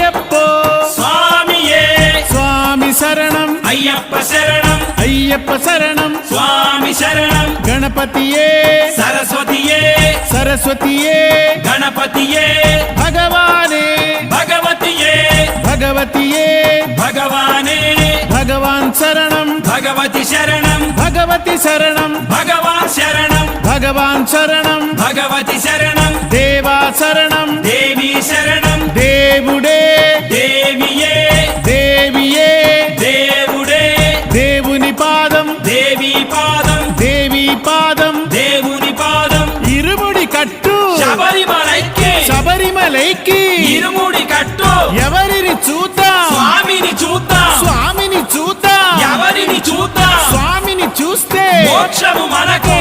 అయ్యప్పో స్వామియే స్వామి శరణం అయ్యప్ప శరణం అయ్యప్ప శరణం స్వామి శరణం గణపతియే సరస్వతియే సరస్వతియే గణపతియే భగవానే భగవతియే భగవతియే భగవానే భగవాన్ శరణం భగవతి శరణం భగవతి శరణం భగవాన్ శరణం భగవాన్ శరణం భగవతి శరణం దేవా శరణం దేవి శరణం దేవుడే దేవియే దేవియే దేవుడే దేవుని పాదం దేవి పాదం దేవి పాదం దేవుని పాదం ఇరుముడి కట్టు శబరిమలైకి శబరిమలైకి ఇరుముడి కట్టు ఎవరిని చూద్దాం స్వామిని చూద్దాం స్వామిని చూద్దాం ఎవరిని చూద్దాం స్వామిని చూస్తే మోక్షము మనకు